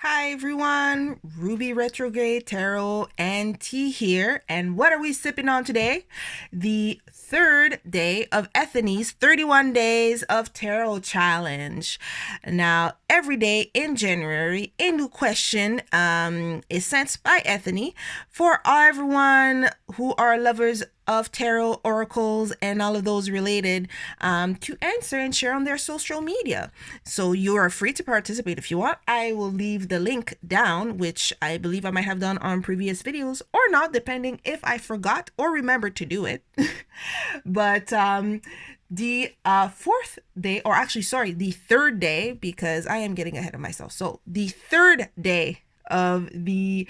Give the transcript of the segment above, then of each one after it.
Hi everyone, Ruby Retrograde Tarot and Tea here. And what are we sipping on today? The third day of Ethony's 31 Days of Tarot Challenge. Now, every day in January, a new question is sent by Ethony for everyone who are lovers of tarot, oracles, and all of those related to answer and share on their social media. So you are free to participate if you want. I will leave the link down, which I believe I might have done on previous videos or not, depending if I forgot or remembered to do it. But the fourth day, or actually, sorry, the third day, because I am getting ahead of myself. So the third day of the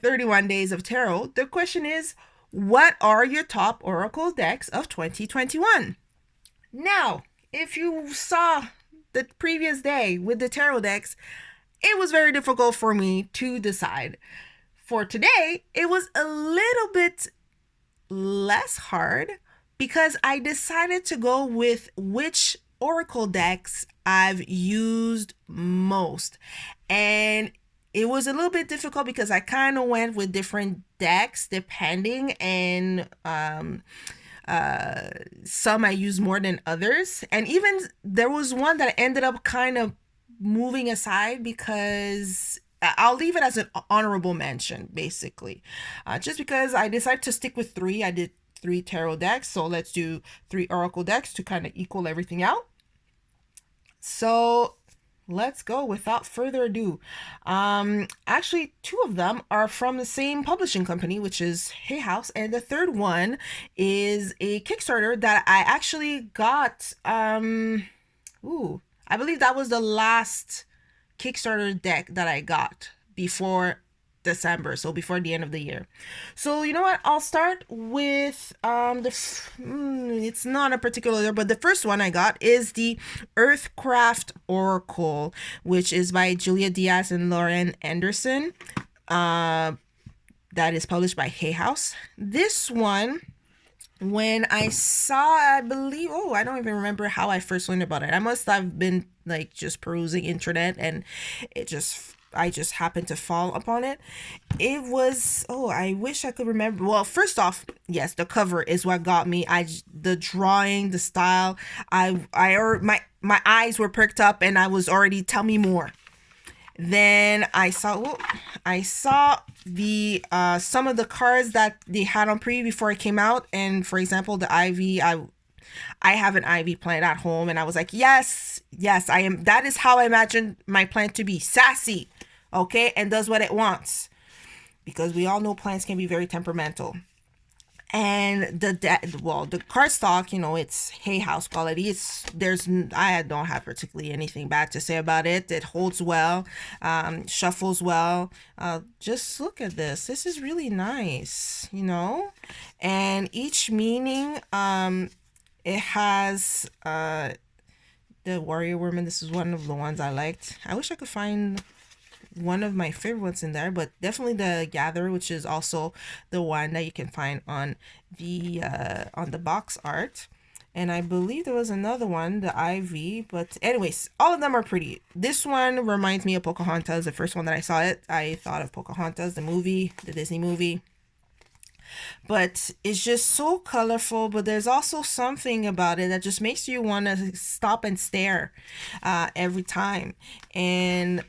31 Days of Tarot, the question is, what are your top oracle decks of 2021? Now, if you saw the previous day with the tarot decks, it was very difficult for me to decide. For today, it was a little bit less hard because I decided to go with which oracle decks I've used most. And it was a little bit difficult because I kind of went with different decks depending, and some I used more than others. And even there was one that ended up kind of moving aside because I'll leave it as an honorable mention, basically. Just because I decided to stick with three. I did 3 tarot decks, so let's do 3 oracle decks to kind of equal everything out. So let's go without further ado. Actually, 2 of them are from the same publishing company, which is Hay House, and the third one is a Kickstarter that I actually got. I believe that was the last Kickstarter deck that I got before December, so before the end of the year. So you know what, I'll start with it's not a particular order, but the first one I got is the Earthcraft Oracle, which is by Julia Diaz and Lauren Anderson. That is published by Hay House. This one, when I saw, I believe, I don't even remember how I first learned about it. I must have been like just perusing internet, and I just happened to fall upon it. It was, I wish I could remember. Well, first off, yes, the cover is what got me. The drawing, the style, my eyes were perked up, and I was already, tell me more. Then I saw the some of the cards that they had on preview before it came out, and for example, the Ivy. I have an ivy plant at home, and I was like, yes, I am. That is how I imagined my plant to be. Sassy, okay, and does what it wants, because we all know plants can be very temperamental. And the cardstock, it's Hay House quality. I don't have particularly anything bad to say about it. It holds well, shuffles well. Just look at this. This is really nice, and each meaning, it has the warrior woman. This is one of the ones I liked. I wish I could find one of my favorite ones in there, but definitely the gatherer, which is also the one that you can find on the box art. And I believe there was another one, the ivy, but anyways, all of them are pretty. This one reminds me of Pocahontas. The first one that I saw it, I thought of Pocahontas, the movie, the Disney movie. But it's just so colorful, but there's also something about it that just makes you want to stop and stare every time. And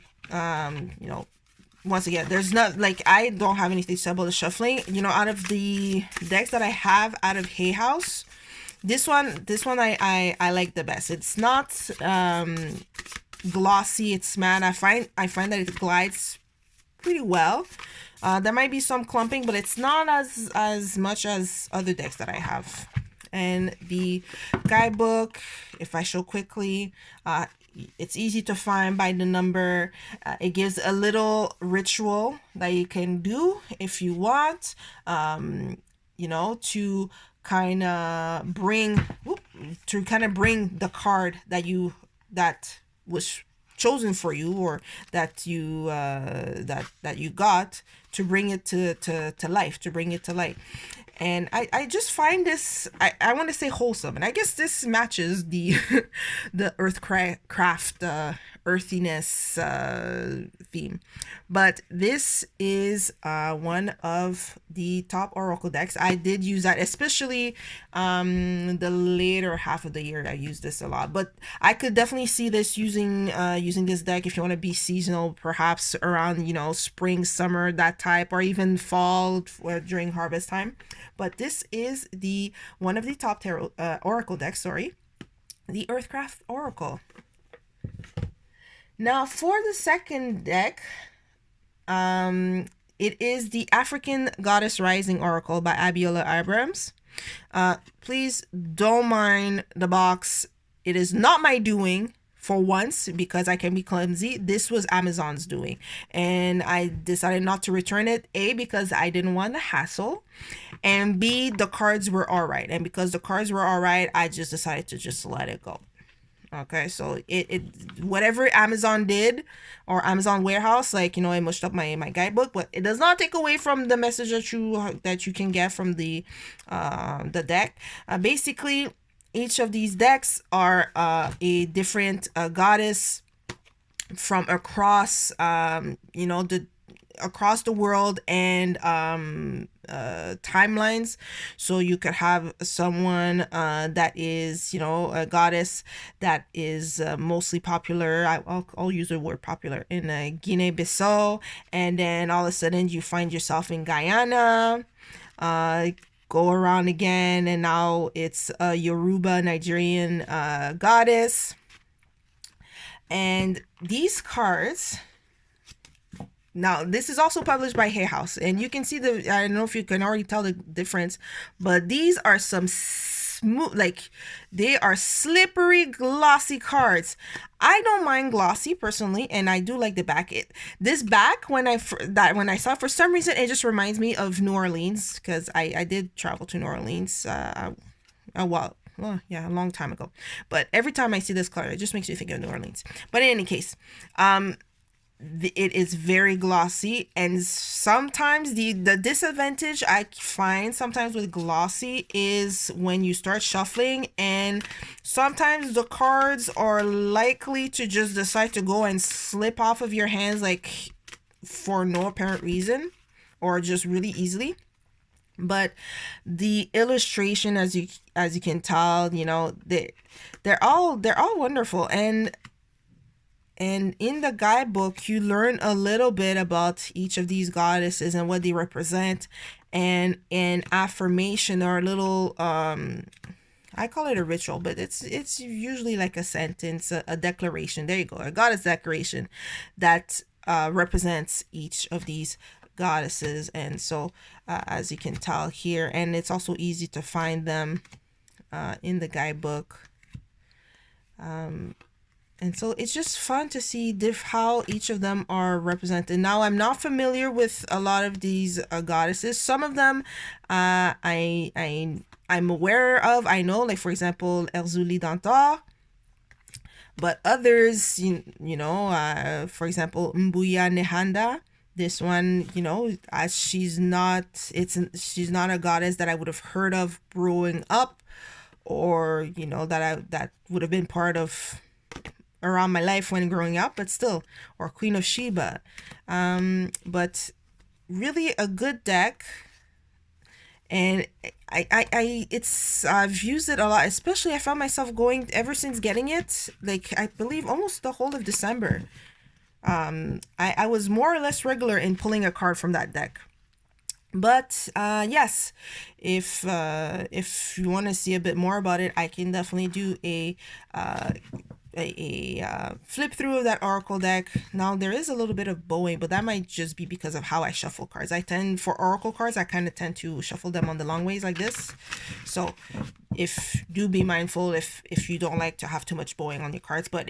once again, there's not, like, I don't have anything to say about the shuffling. Out of the decks that I have out of Hay House, this one I like the best. It's not glossy, it's matte. I find that it glides pretty well. There might be some clumping, but it's not as much as other decks that I have. And the guidebook, if I show quickly, it's easy to find by the number. It gives a little ritual that you can do if you want, to kind of bring the card that was chosen for you, or that you got, to bring it to life, to bring it to light. And I just find this, I want to say wholesome. And I guess this matches the the Earthcraft earthiness theme. But this is one of the top oracle decks. I did use that, especially the later half of the year. I used this a lot, but I could definitely see this using this deck if you want to be seasonal, perhaps around spring, summer, that type, or even fall during harvest time. But this is the one of the top tarot oracle decks. Sorry, the Earthcraft Oracle. Now for the second deck, it is the African Goddess Rising Oracle by Abiola Abrams. Please don't mind the box. It is not my doing for once, because I can be clumsy. This was Amazon's doing, and I decided not to return it. A, because I didn't want the hassle, and B, the cards were all right. And because the cards were all right, I just decided to just let it go. Okay, so it whatever Amazon did, or Amazon warehouse, like it mushed up my guidebook, but it does not take away from the message that you can get from the deck. Basically, each of these decks are a different goddess from across across the world and timelines. So you could have someone that is a goddess that is mostly popular. I'll use the word popular in Guinea-Bissau, and then all of a sudden you find yourself in Guyana. Go around again, and now it's a Yoruba Nigerian goddess. And these cards, now this is also published by Hay House, and you can see I don't know if you can already tell the difference, but these are some smooth, like they are slippery, glossy cards. I don't mind glossy personally, and I do like the back. This back, when I saw it, for some reason it just reminds me of New Orleans, because I did travel to New Orleans a long time ago. But every time I see this card, it just makes me think of New Orleans. But in any case, it is very glossy, and sometimes the disadvantage I find sometimes with glossy is when you start shuffling, and sometimes the cards are likely to just decide to go and slip off of your hands, like for no apparent reason, or just really easily. But the illustration, as you can tell, they're all wonderful. And in the guidebook, you learn a little bit about each of these goddesses and what they represent, and an affirmation, or a little, I call it a ritual, but it's usually like a sentence, a declaration. There you go, a goddess declaration that represents each of these goddesses. And so, as you can tell here, and it's also easy to find them in the guidebook. And so it's just fun to see how each of them are represented. Now, I'm not familiar with a lot of these goddesses. Some of them I'm aware of. I know, like for example, Erzuli Dantor. But others, for example, Mbuya Nehanda. This one, as she's not a goddess that I would have heard of growing up, or that would have been part of around my life when growing up, but still, or Queen of Sheba. But really a good deck, and I've used it a lot, especially I found myself going ever since getting it, like I believe almost the whole of December. I was more or less regular in pulling a card from that deck. But yes, if you want to see a bit more about it, I can definitely do a flip through of that oracle deck. Now there is a little bit of bowing, but that might just be because of how I shuffle cards. For oracle cards, I kind of tend to shuffle them on the long ways like this. So do be mindful if you don't like to have too much bowing on your cards, but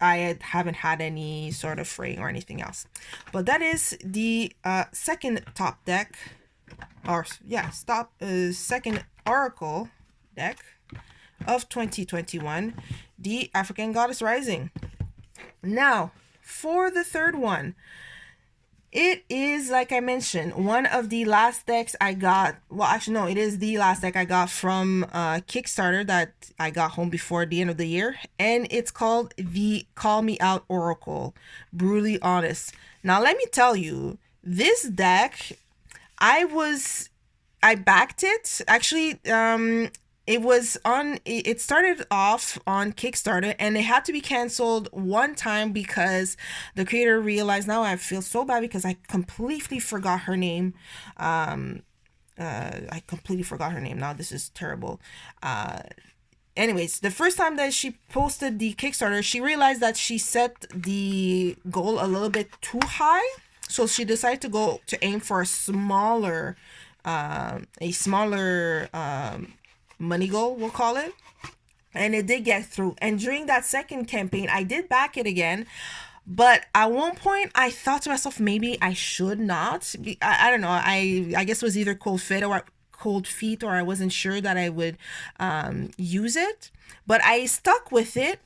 I haven't had any sort of fraying or anything else. But that is the second top deck, second oracle deck of 2021, the African Goddess Rising. Now, for the third one, It is, like I mentioned, one of the last decks I got. Well, actually, no, it is the last deck I got from Kickstarter that I got home before the end of the year. And it's called the Call Me Out Oracle. Brutally honest. Now, let me tell you, this deck, I backed it. Actually, it started off on Kickstarter and it had to be canceled one time because the creator realized. Now I feel so bad because I completely forgot her name. I completely forgot her name. Now this is terrible. Anyways, the first time that she posted the Kickstarter, she realized that she set the goal a little bit too high. So she decided to aim for a smaller money goal, we'll call it. And it did get through. And during that second campaign, I did back it again. But at one point, I thought to myself, maybe I should not. I don't know. I guess it was either cold feet, or I wasn't sure that I would use it. But I stuck with it.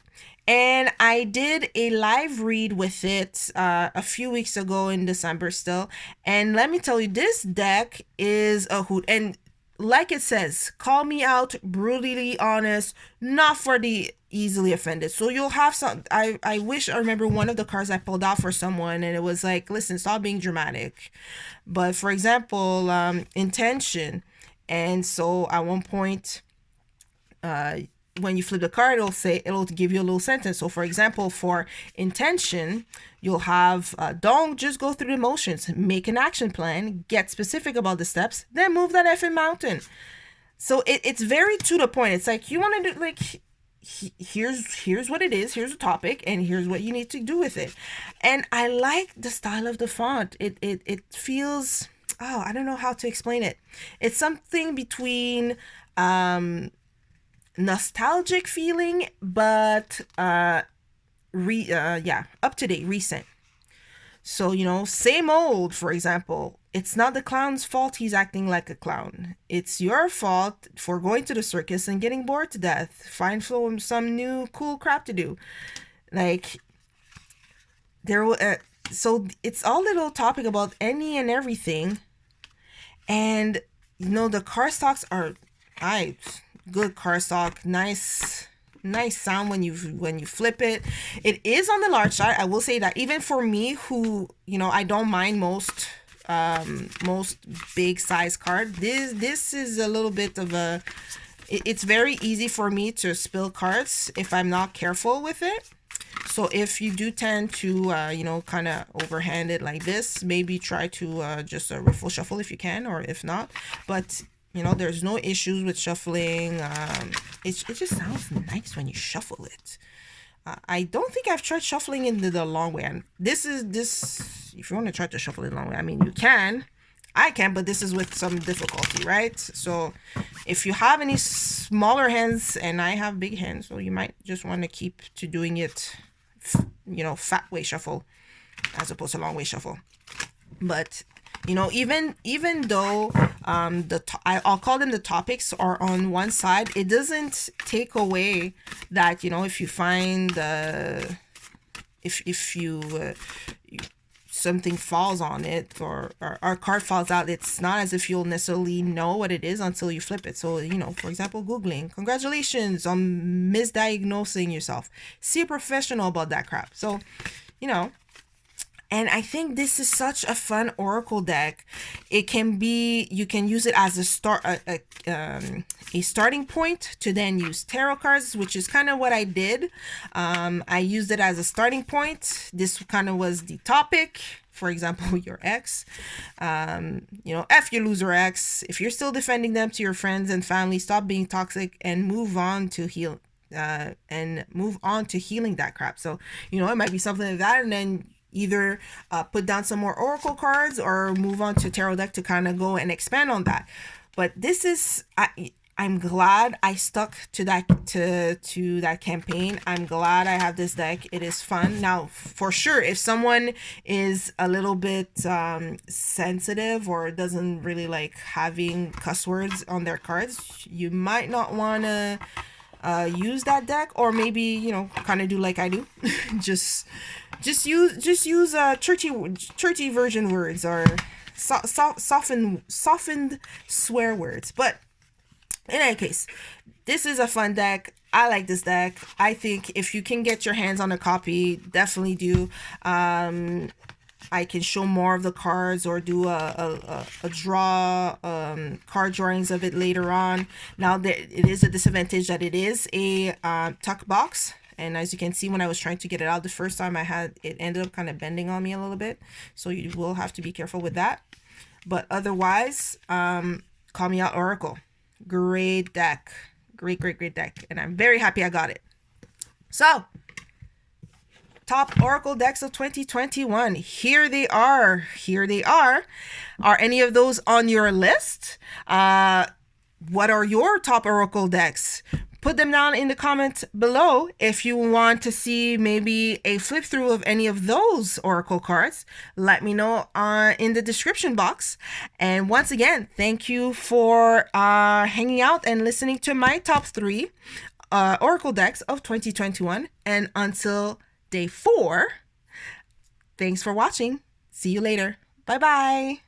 And I did a live read with it a few weeks ago in December still. And let me tell you, this deck is a hoot. And like it says, call me out, brutally honest, not for the easily offended. So you'll have some. I wish I remember one of the cards I pulled out for someone, and it was like, listen, stop being dramatic. But for example, intention. And so at one point, when you flip the card, it'll give you a little sentence. So for example, for intention, you'll have don't just go through the motions, make an action plan, get specific about the steps, then move that effing mountain. So it's very to the point. It's like, you want to do, like, here's what it is, here's a topic, and here's what you need to do with it. And I like the style of the font. It feels, oh, I don't know how to explain it. It's something between nostalgic feeling, but up to date, recent. So, same old, for example, it's not the clown's fault he's acting like a clown. It's your fault for going to the circus and getting bored to death. Find some new cool crap to do. Like, so it's all little topic about any and everything. And, the car stocks are good cardstock, nice sound when you flip it. It is on the large side. I will say that even for me, who I don't mind most big size card, this is a little bit of a. It's very easy for me to spill cards if I'm not careful with it. So if you do tend to kind of overhand it like this, maybe try to just riffle shuffle if you can, or if not, but. There's no issues with shuffling. It just sounds nice when you shuffle it. I don't think I've tried shuffling in the long way. And this, if you want to try to shuffle it the long way, I mean, you can. I can, but this is with some difficulty, right? So if you have any smaller hands, and I have big hands, so you might just want to keep to doing it, fat way shuffle as opposed to long way shuffle. But even though I'll call them the topics are on one side, it doesn't take away that if you find if you something falls on it, or our card falls out, it's not as if you'll necessarily know what it is until you flip it. So for example, Googling, congratulations on misdiagnosing yourself. See a professional about that crap. So and I think this is such a fun Oracle deck. You can use it as a starting point to then use tarot cards, which is kind of what I did. I used it as a starting point. This kind of was the topic. For example, your ex, F your loser ex. If you're still defending them to your friends and family, stop being toxic and move on to healing that crap. So, it might be something like that, and then either put down some more Oracle cards or move on to tarot deck to kind of go and expand on that. But this is, I'm glad I stuck to that campaign. I'm glad I have this deck. It is fun. Now, for sure, if someone is a little bit sensitive or doesn't really like having cuss words on their cards, you might not want to use that deck, or maybe kind of do like I do, just Just use churchy version words, or softened swear words. But in any case, this is a fun deck. I like this deck. I think if you can get your hands on a copy, definitely do. I can show more of the cards, or do a draw, card drawings of it later on. Now, it is a disadvantage that it is a tuck box. And as you can see, when I was trying to get it out the first time, it ended up kind of bending on me a little bit. So you will have to be careful with that. But otherwise, call me out, Oracle. Great deck. Great deck. And I'm very happy I got it. So, top Oracle decks of 2021. Here they are. Are any of those on your list? What are your top Oracle decks? Put them down in the comments below if you want to see maybe a flip through of any of those Oracle cards. Let me know in the description box. And once again, thank you for hanging out and listening to my top 3 Oracle decks of 2021. And until day 4, thanks for watching. See you later. Bye-bye.